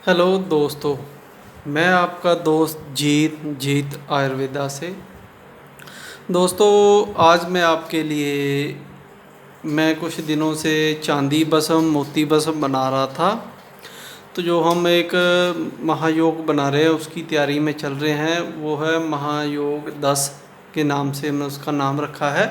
Hello दोस्तों। मैं आपका दोस्त जीत आयुर्वेदा से। दोस्तों, आज मैं आपके लिए मैं कुछ दिनों से चांदी बसम मोती बसम बना रहा था। तो जो हम एक महायोग बना रहे हैं उसकी तैयारी में चल रहे हैं, वो है महायोग 10 के नाम से हमने उसका नाम रखा है।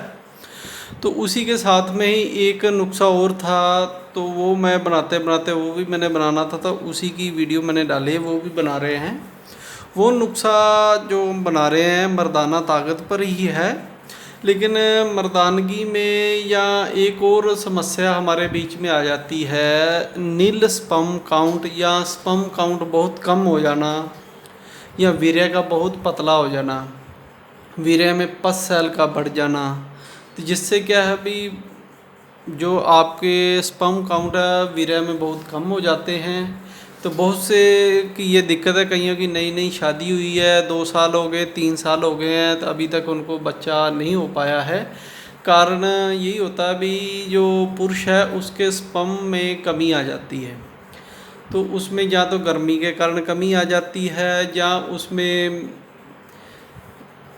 तो उसी के साथ में ही एक नुस्खा और था, तो वो मैं बनाते बनाते वो भी मैंने बनाना था, तो उसी की वीडियो मैंने डाली है, वो भी बना रहे हैं। वो नुस्खा जो हम बना रहे हैं मर्दाना ताकत पर ही है, लेकिन मर्दानगी में या एक और समस्या हमारे बीच में आ जाती है, नील स्पर्म काउंट या स्पर्म काउंट बहुत कम हो जाना, या वीर्य का बहुत पतला हो जाना, वीर्य में पस सेल का बढ़ जाना। तो जिससे क्या है भी, जो आपके स्पर्म काउंट है वीर्य में बहुत कम हो जाते हैं। तो बहुत से की ये दिक्कत है, कईयों की नई नई शादी हुई है, 2 साल हो गए 3 साल हो गए हैं, तो अभी तक उनको बच्चा नहीं हो पाया है। कारण यही होता है भी, जो पुरुष है उसके स्पर्म में कमी आ जाती है। तो उसमें या तो गर्मी के कारण कमी आ जाती है, या उसमें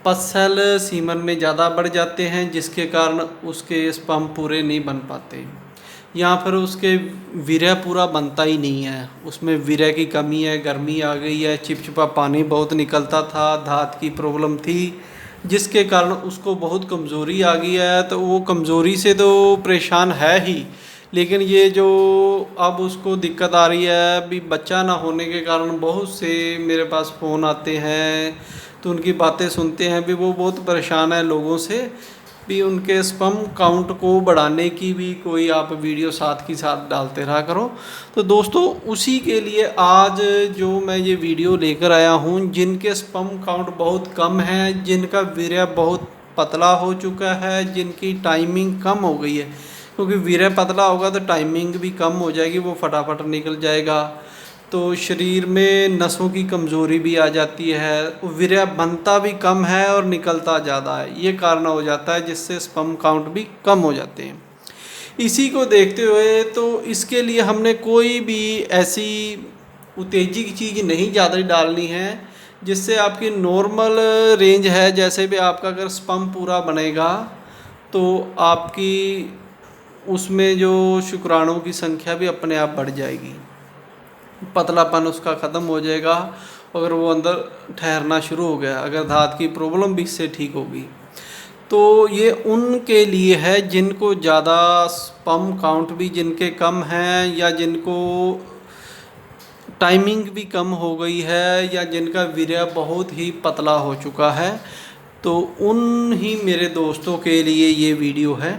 पस सेल सीमन में ज़्यादा बढ़ जाते हैं, जिसके कारण उसके स्पर्म पूरे नहीं बन पाते, या फिर उसके वीर्य पूरा बनता ही नहीं है, उसमें वीर्य की कमी है, गर्मी आ गई है, चिपचिपा पानी बहुत निकलता था, धात की प्रॉब्लम थी, जिसके कारण उसको बहुत कमज़ोरी आ गई है। तो वो कमज़ोरी से तो परेशान है ही, लेकिन ये जो अब उसको दिक्कत आ रही है भी, बच्चा ना होने के कारण बहुत से मेरे पास फ़ोन आते हैं, तो उनकी बातें सुनते हैं भी, वो बहुत परेशान है लोगों से भी, उनके स्पर्म काउंट को बढ़ाने की भी कोई आप वीडियो साथ की साथ डालते रहा करो। तो दोस्तों, उसी के लिए आज जो मैं ये वीडियो लेकर आया हूँ, जिनके स्पर्म काउंट बहुत कम है, जिनका वीर्य बहुत पतला हो चुका है, जिनकी टाइमिंग कम हो गई है, क्योंकि वीर्य पतला होगा तो टाइमिंग भी कम हो जाएगी, वो फटाफट निकल जाएगा। तो शरीर में नसों की कमज़ोरी भी आ जाती है, वीर्य बनता भी कम है और निकलता ज़्यादा है, ये कारण हो जाता है जिससे स्पर्म काउंट भी कम हो जाते हैं। इसी को देखते हुए तो इसके लिए हमने कोई भी ऐसी उत्तेजक चीज़ नहीं ज़्यादा डालनी है, जिससे आपकी नॉर्मल रेंज है, जैसे भी आपका अगर स्पर्म पूरा बनेगा तो आपकी उसमें जो शुक्राणुओं की संख्या भी अपने आप बढ़ जाएगी, पतलापन उसका ख़त्म हो जाएगा। अगर वो अंदर ठहरना शुरू हो गया, अगर धात की प्रॉब्लम भी इससे ठीक होगी, तो ये उनके लिए है जिनको ज़्यादा स्पर्म काउंट भी जिनके कम हैं, या जिनको टाइमिंग भी कम हो गई है, या जिनका वीर्य बहुत ही पतला हो चुका है। तो उन ही मेरे दोस्तों के लिए ये वीडियो है।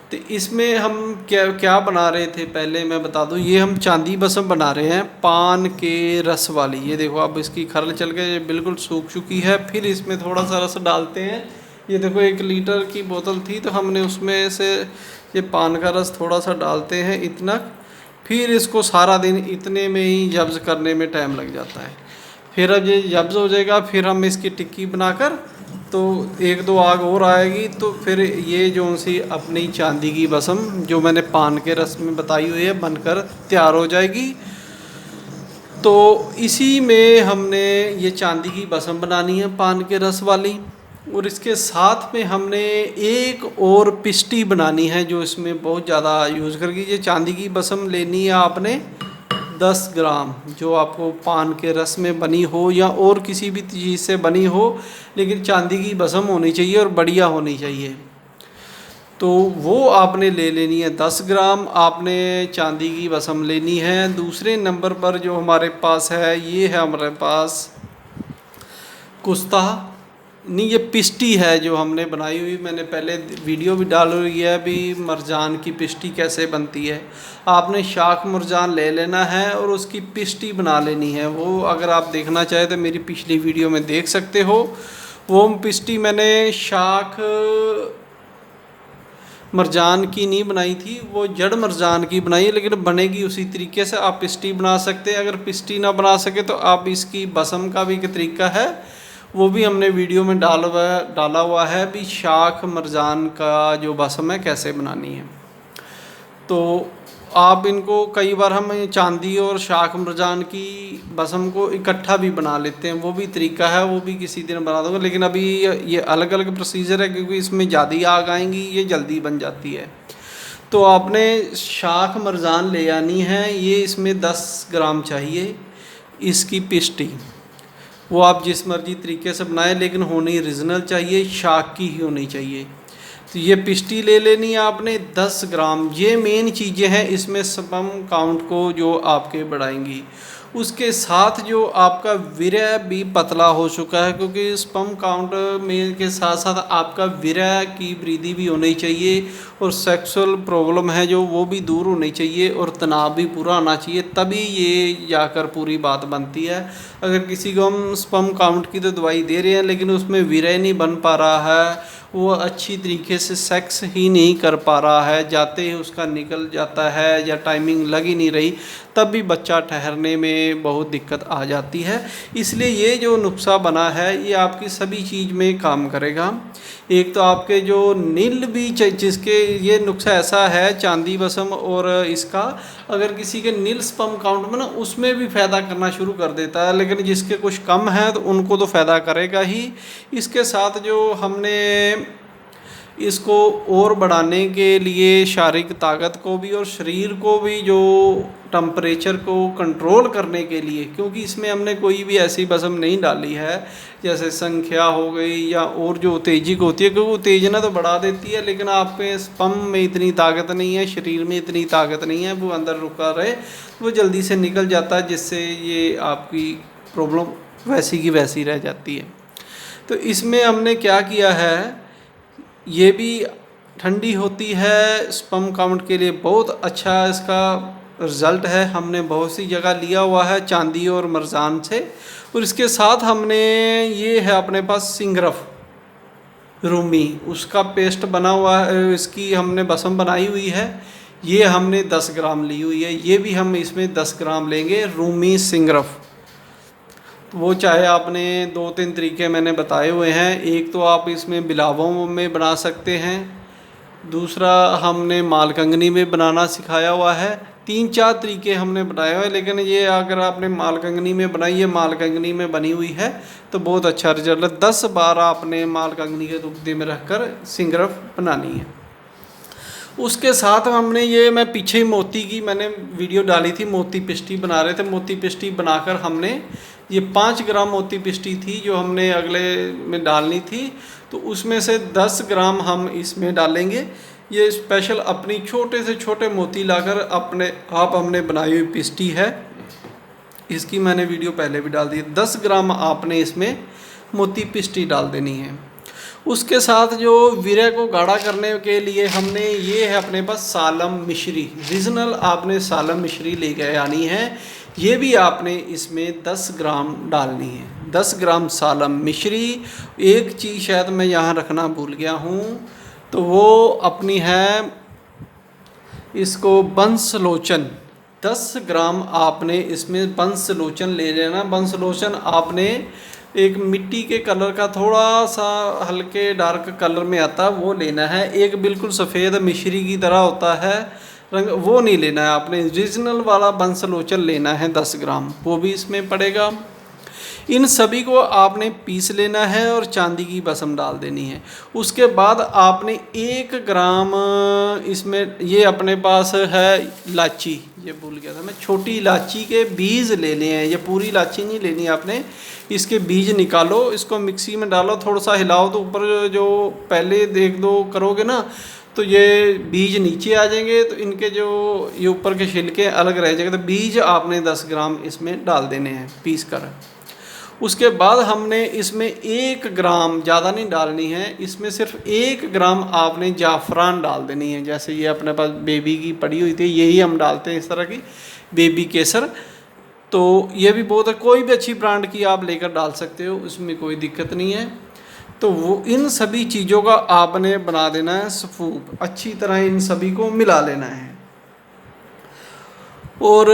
तो इसमें हम क्या क्या बना रहे थे, पहले मैं बता दूं, ये हम चांदी बसम बना रहे हैं पान के रस वाली। ये देखो, अब इसकी खरल चल के ये बिल्कुल सूख चुकी है। फिर इसमें थोड़ा सा रस डालते हैं। ये देखो, 1 लीटर की बोतल थी, तो हमने उसमें से ये पान का रस थोड़ा सा डालते हैं इतना। फिर इसको सारा दिन इतने में ही जब्ज़ करने में टाइम लग जाता है। फिर अब ये जब्ज़ हो जाएगा, फिर हम इसकी टिक्की बनाकर, तो 1-2 आग और आएगी, तो फिर ये जो सी अपनी चांदी की बसम जो मैंने पान के रस में बताई हुई है बनकर तैयार हो जाएगी। तो इसी में हमने ये चांदी की बसम बनानी है पान के रस वाली, और इसके साथ में हमने एक और पिष्टी बनानी है जो इसमें बहुत ज़्यादा यूज़ करके। ये चांदी की बसम लेनी है आपने 10 ग्राम, जो आपको पान के रस में बनी हो या और किसी भी चीज़ से बनी हो, लेकिन चांदी की बसम होनी चाहिए और बढ़िया होनी चाहिए। तो वो आपने ले लेनी है 10 ग्राम, आपने चांदी की बसम लेनी है। दूसरे नंबर पर जो हमारे पास है, ये है हमारे पास कुस्ता, नहीं ये पिष्टी है जो हमने बनाई हुई। मैंने पहले वीडियो भी डाल हुई है भी, मरजान की पिष्टी कैसे बनती है। आपने शाख मरजान ले लेना है और उसकी पिष्टी बना लेनी है। वो अगर आप देखना चाहें तो मेरी पिछली वीडियो में देख सकते हो। वो पिष्टी मैंने शाख मरजान की नहीं बनाई थी, वो जड़ मरजान की बनाई है, लेकिन बनेगी उसी तरीके से। आप पिष्टी बना सकते हैं। अगर पिष्टी ना बना सके तो आप इसकी बसम का भी एक तरीका है, वो भी हमने वीडियो में डाला हुआ है भी, शाख मरजान का जो बसम है कैसे बनानी है। तो आप इनको कई बार हम चांदी और शाख मरजान की बसम को इकट्ठा भी बना लेते हैं, वो भी तरीका है, वो भी किसी दिन बना दूंगा। लेकिन अभी ये अलग अलग प्रोसीजर है क्योंकि इसमें ज़्यादा आग आएंगी, ये जल्दी बन जाती है। तो आपने शाख मरजान ले आनी है, ये इसमें 10 ग्राम चाहिए। इसकी पिस्टी वो आप जिस मर्जी तरीके से बनाएं, लेकिन होनी ओरिजिनल चाहिए, शाख की ही होनी चाहिए। तो ये पिस्टी ले लेनी है आपने 10 ग्राम। ये मेन चीज़ें हैं इसमें स्पर्म काउंट को जो आपके बढ़ाएंगी। उसके साथ जो आपका वीर्य भी पतला हो चुका है, क्योंकि स्पर्म काउंट में के साथ साथ आपका वीर्य की वृद्धि भी होनी चाहिए, और सेक्सुअल प्रॉब्लम है जो वो भी दूर होनी चाहिए, और तनाव भी पूरा होना चाहिए, तभी ये जाकर पूरी बात बनती है। अगर किसी को हम स्पर्म काउंट की तो दवाई दे रहे हैं लेकिन उसमें वीर्य नहीं बन पा रहा है, वो अच्छी तरीके से सेक्स ही नहीं कर पा रहा है, जाते ही उसका निकल जाता है या टाइमिंग लग ही नहीं रही, तब भी बच्चा ठहरने में बहुत दिक्कत आ जाती है। इसलिए ये जो नुस्खा बना है ये आपकी सभी चीज़ में काम करेगा। एक तो आपके जो नील भी जिसके ये नुस्खा ऐसा है चांदी बसम और इसका, अगर किसी के नील स्पर्म काउंट में ना उसमें भी फ़ायदा करना शुरू कर देता है, लेकिन जिसके कुछ कम है तो उनको तो फ़ायदा करेगा ही। इसके साथ जो हमने इसको और बढ़ाने के लिए शारीरिक ताकत को भी और शरीर को भी जो टेम्परेचर को कंट्रोल करने के लिए, क्योंकि इसमें हमने कोई भी ऐसी बसम नहीं डाली है जैसे संख्या हो गई या और जो उत्तेजक होती है, क्योंकि उत्तेजना तो बढ़ा देती है लेकिन आपके स्पर्म में इतनी ताकत नहीं है, शरीर में इतनी ताकत नहीं है, वो अंदर रुका रहे वो जल्दी से निकल जाता है, जिससे ये आपकी प्रॉब्लम वैसी की वैसी रह जाती है। तो इसमें हमने क्या किया है, ये भी ठंडी होती है, स्पर्म काउंट के लिए बहुत अच्छा इसका रिज़ल्ट है। हमने बहुत सी जगह लिया हुआ है चांदी और मरजान से। और इसके साथ हमने ये है अपने पास सिंगरफ रूमी, उसका पेस्ट बना हुआ है, इसकी हमने बसम बनाई हुई है, ये हमने 10 ग्राम ली हुई है। ये भी हम इसमें 10 ग्राम लेंगे रूमी सिंगरफ। वो चाहे आपने 2-3 तरीके मैंने बताए हुए हैं। एक तो आप इसमें बिलावों में बना सकते हैं, दूसरा हमने मालकंगनी में बनाना सिखाया हुआ है। 3-4 तरीके हमने बनाए हुए हैं, लेकिन ये अगर आपने मालकंगनी में बनाई है, मालकंगनी में बनी हुई है तो बहुत अच्छा रिजल्ट है। 10 बार आपने मालकंगनी के दुग्धे में रखकर सिंगरफ बनानी है। उसके साथ हमने ये, मैं पीछे मोती की मैंने वीडियो डाली थी, मोती पिस्टी बना रहे थे, मोती पिस्टी बनाकर हमने ये 5 ग्राम मोती पिस्टी थी जो हमने अगले में डालनी थी, तो उसमें से 10 ग्राम हम इसमें डालेंगे। ये स्पेशल अपनी छोटे से छोटे मोती लाकर अपने आप हमने बनाई हुई पिस्टी है, इसकी मैंने वीडियो पहले भी डाल दी। 10 ग्राम आपने इसमें मोती पिस्टी डाल देनी है। उसके साथ जो वीर्य को गाढ़ा करने के लिए हमने ये है अपने पास सालम मिश्री, रीजनल आपने सालम मिश्री ले गए आनी है, ये भी आपने इसमें 10 ग्राम डालनी है। 10 ग्राम सालम मिश्री। एक चीज़ शायद मैं यहाँ रखना भूल गया हूँ, तो वो अपनी है इसको बंसलोचन। 10 ग्राम आपने इसमें बंसलोचन ले लेना। बंसलोचन आपने एक मिट्टी के कलर का थोड़ा सा हल्के डार्क कलर में आता वो लेना है। एक बिल्कुल सफ़ेद मिश्री की तरह होता है रंग, वो नहीं लेना है आपने, रीजनल वाला बंसलोचन लेना है 10 ग्राम, वो भी इसमें पड़ेगा। इन सभी को आपने पीस लेना है और चांदी की बसम डाल देनी है। उसके बाद आपने 1 ग्राम इसमें, ये अपने पास है इलायची, ये भूल गया था मैं, छोटी इलायची के बीज लेने हैं। ये पूरी इलायची नहीं लेनी आपने, इसके बीज निकालो, इसको मिक्सी में डालो, थोड़ा सा हिलाओ तो ऊपर जो पहले देख दो करोगे ना तो ये बीज नीचे आ जाएंगे, तो इनके जो ये ऊपर के छिलके अलग रह जाएंगे। तो बीज आपने 10 ग्राम इसमें डाल देने हैं पीस कर। उसके बाद हमने इसमें 1 ग्राम, ज़्यादा नहीं डालनी है, इसमें सिर्फ 1 ग्राम आपने जाफ़रान डाल देनी है। जैसे ये अपने पास बेबी की पड़ी हुई थी, यही हम डालते हैं इस तरह की बेबी केसर, तो ये भी बहुत है, कोई भी अच्छी ब्रांड की आप लेकर डाल सकते हो, उसमें कोई दिक्कत नहीं है। तो वो इन सभी चीज़ों का आपने बना देना है सफूप, अच्छी तरह इन सभी को मिला लेना है। और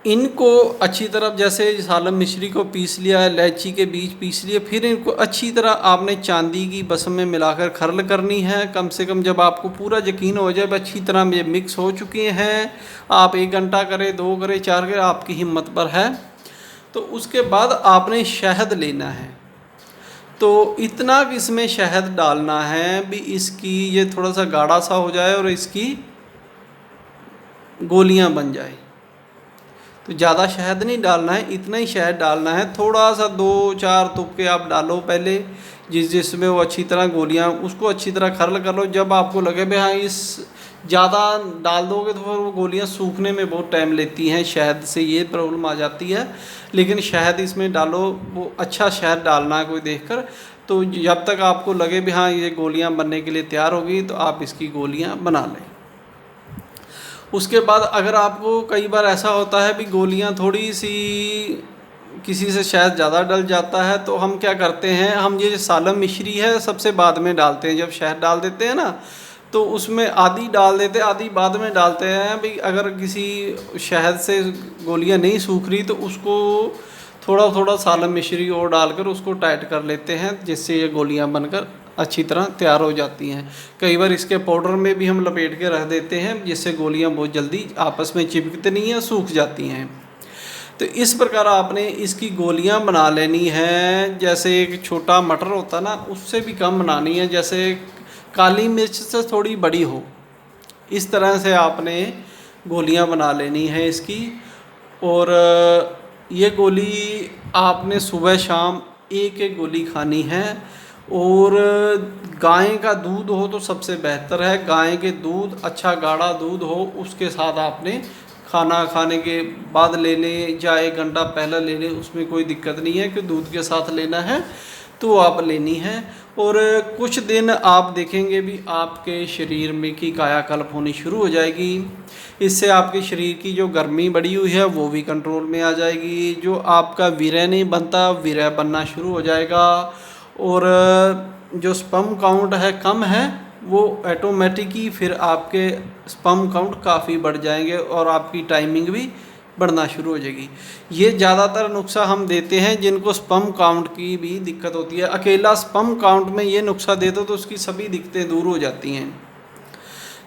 इनको अच्छी तरह जैसे सालम मिश्री को पीस लिया, इलायची के बीज पीस लिए, फिर इनको अच्छी तरह आपने चांदी की बसम में मिलाकर खर्ल करनी है। कम से कम जब आपको पूरा यकीन हो जाए अच्छी तरह ये मिक्स हो चुके हैं, आप 1 घंटा करें, 2 करें, 4 करें, आपकी हिम्मत पर है। तो उसके बाद आपने शहद लेना है। तो इतना कि इसमें शहद डालना है भी इसकी ये थोड़ा सा गाढ़ा सा हो जाए और इसकी गोलियां बन जाए। तो ज़्यादा शहद नहीं डालना है, इतना ही शहद डालना है। थोड़ा सा 2-4 तुक्के आप डालो पहले, जिसमें वो अच्छी तरह गोलियां, उसको अच्छी तरह खर्ल कर लो। जब आपको लगे भाई हाँ इस ज़्यादा डाल दोगे तो फिर वो गोलियां सूखने में बहुत टाइम लेती हैं, शहद से ये प्रॉब्लम आ जाती है। लेकिन शहद इसमें डालो, वो अच्छा शहद डालना है कोई देखकर। तो जब तक आपको लगे भी हाँ ये गोलियां बनने के लिए तैयार होगी तो आप इसकी गोलियां बना लें। उसके बाद अगर आपको कई बार ऐसा होता है भी गोलियां थोड़ी सी किसी से शायद ज़्यादा डल जाता है, तो हम क्या करते हैं, हम ये सालम मिश्री है सबसे बाद में डालते हैं। जब शहद डाल देते हैं ना तो उसमें आधी डाल देते हैं, आधी बाद में डालते हैं। भाई अगर किसी शहद से गोलियां नहीं सूख रही तो उसको थोड़ा थोड़ा सालम मिश्री और डालकर उसको टाइट कर लेते हैं, जिससे ये गोलियां बनकर अच्छी तरह तैयार हो जाती हैं। कई बार इसके पाउडर में भी हम लपेट के रख देते हैं, जिससे गोलियां बहुत जल्दी आपस में चिपकती नहीं हैं, सूख जाती हैं। तो इस प्रकार आपने इसकी गोलियां बना लेनी है। जैसे एक छोटा मटर होता ना, उससे भी कम बनानी है, जैसे काली मिर्च से थोड़ी बड़ी हो, इस तरह से आपने गोलियां बना लेनी है इसकी। और ये गोली आपने सुबह शाम एक एक गोली खानी है। और गाय का दूध हो तो सबसे बेहतर है, गाय के दूध, अच्छा गाढ़ा दूध हो, उसके साथ आपने खाना खाने के बाद ले लें या 1 घंटा पहले ले लें, उसमें कोई दिक्कत नहीं है कि दूध के साथ लेना है तो आप लेनी है। और कुछ दिन आप देखेंगे भी आपके शरीर में की कायाकल्प होनी शुरू हो जाएगी। इससे आपके शरीर की जो गर्मी बढ़ी हुई है वो भी कंट्रोल में आ जाएगी। जो आपका वीर्य नहीं बनता, वीर्य बनना शुरू हो जाएगा। और जो स्पर्म काउंट है कम है, वो ऑटोमेटिक ही फिर आपके स्पर्म काउंट काफ़ी बढ़ जाएंगे और आपकी टाइमिंग भी बढ़ना शुरू हो जाएगी। ये ज़्यादातर नुस्खा हम देते हैं जिनको स्पर्म काउंट की भी दिक्कत होती है। अकेला स्पर्म काउंट में ये नुस्खा दे दो तो उसकी सभी दिक्कतें दूर हो जाती हैं।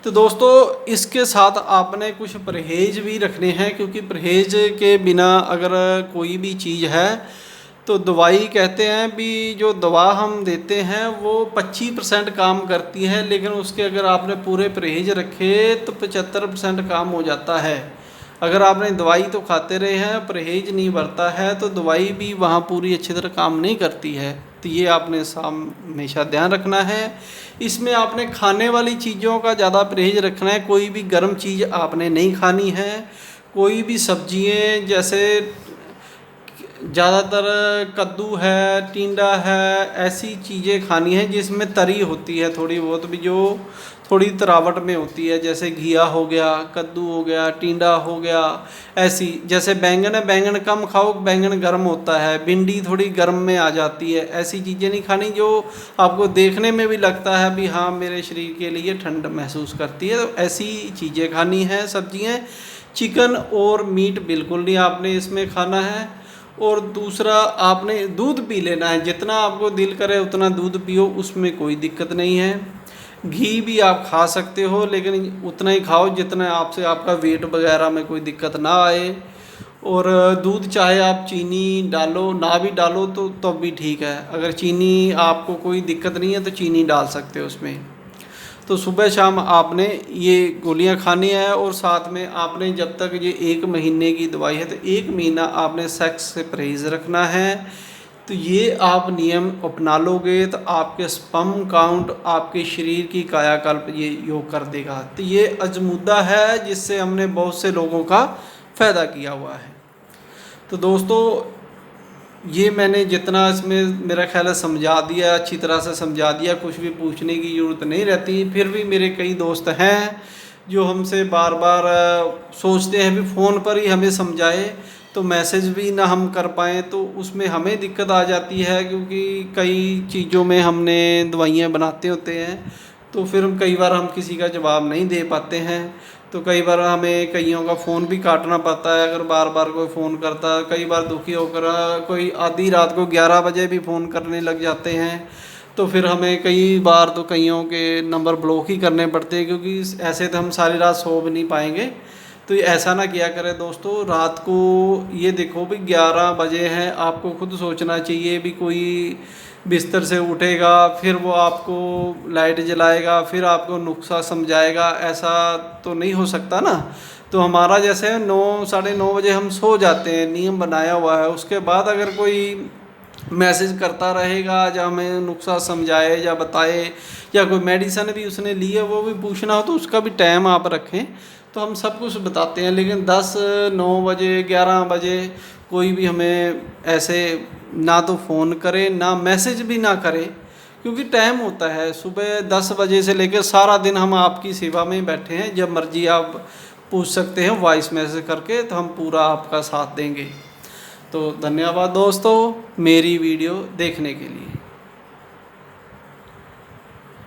तो दोस्तों इसके साथ आपने कुछ परहेज भी रखने हैं, क्योंकि परहेज के बिना अगर कोई भी चीज़ है तो दवाई कहते हैं भी जो दवा हम देते हैं वो 25% काम करती है, लेकिन उसके अगर आपने पूरे परहेज रखे तो 75% काम हो जाता है। अगर आपने दवाई तो खाते रहे हैं, परहेज नहीं बरता है, तो दवाई भी वहाँ पूरी अच्छी तरह काम नहीं करती है। तो ये आपने हमेशा ध्यान रखना है। इसमें आपने खाने वाली चीज़ों का ज़्यादा परहेज रखना है। कोई भी गर्म चीज़ आपने नहीं खानी है। कोई भी सब्जियाँ जैसे ज़्यादातर कद्दू है, टिंडा है, ऐसी चीज़ें खानी है जिसमें तरी होती है थोड़ी बहुत भी, जो थोड़ी तरावट में होती है। जैसे घिया हो गया, कद्दू हो गया, टिंडा हो गया, ऐसी। जैसे बैंगन है, बैंगन कम खाओ, बैंगन गर्म होता है। भिंडी थोड़ी गर्म में आ जाती है। ऐसी चीज़ें नहीं खानी जो आपको देखने में भी लगता है भी हाँ मेरे शरीर के लिए ठंड महसूस करती है, तो ऐसी चीज़ें खानी है सब्जियाँ। चिकन और मीट बिल्कुल नहीं आपने इसमें खाना है। और दूसरा आपने दूध पी लेना है, जितना आपको दिल करे उतना दूध पियो, उसमें कोई दिक्कत नहीं है। घी भी आप खा सकते हो, लेकिन उतना ही खाओ जितना आपसे आपका वेट वगैरह में कोई दिक्कत ना आए। और दूध चाहे आप चीनी डालो ना भी डालो तो तब भी ठीक है। अगर चीनी आपको कोई दिक्कत नहीं है तो चीनी डाल सकते हो उसमें। तो सुबह शाम आपने ये गोलियां खानी है। और साथ में आपने जब तक ये 1 महीने की दवाई है तो 1 महीना आपने सेक्स से परहेज़ रखना है। तो ये आप नियम अपना लोगे तो आपके स्पर्म काउंट, आपके शरीर की कायाकल्प ये योग कर देगा। तो ये अजमुद्दा है जिससे हमने बहुत से लोगों का फ़ायदा किया हुआ है। तो दोस्तों ये मैंने जितना इसमें मेरा ख्याल है समझा दिया, अच्छी तरह से समझा दिया, कुछ भी पूछने की ज़रूरत नहीं रहती। फिर भी मेरे कई दोस्त हैं जो हमसे बार बार सोचते हैं भी फ़ोन पर ही हमें समझाए, तो मैसेज भी ना हम कर पाएँ तो उसमें हमें दिक्कत आ जाती है, क्योंकि कई चीज़ों में हमने दवाइयाँ बनाते होते हैं तो फिर कई बार हम किसी का जवाब नहीं दे पाते हैं। तो कई बार हमें कईयों का फ़ोन भी काटना पड़ता है अगर बार बार कोई फ़ोन करता है। कई बार दुखी होकर कोई आधी रात को 11 बजे भी फ़ोन करने लग जाते हैं, तो फिर हमें कई बार तो कईयों के नंबर ब्लॉक ही करने पड़ते हैं, क्योंकि ऐसे तो हम सारी रात सो भी नहीं पाएंगे। तो ऐसा ना किया करें दोस्तों। रात को ये देखो भी 11 बजे हैं, आपको खुद सोचना चाहिए भी कोई बिस्तर से उठेगा फिर वो आपको लाइट जलाएगा फिर आपको नुस्खा समझाएगा, ऐसा तो नहीं हो सकता ना। तो हमारा जैसे 9 साढ़े 9 बजे हम सो जाते हैं, नियम बनाया हुआ है। उसके बाद अगर कोई मैसेज करता रहेगा या हमें नुस्खा समझाए या बताए या कोई मेडिसिन भी उसने ली है वो भी पूछना हो, तो उसका भी टाइम आप रखें, तो हम सब कुछ बताते हैं। लेकिन 10 9 बजे 11 बजे कोई भी हमें ऐसे ना तो फ़ोन करे ना मैसेज भी ना करे, क्योंकि टाइम होता है सुबह 10 बजे से लेकर सारा दिन हम आपकी सेवा में बैठे हैं। जब मर्जी आप पूछ सकते हैं वॉइस मैसेज करके, तो हम पूरा आपका साथ देंगे। तो धन्यवाद दोस्तों मेरी वीडियो देखने के लिए।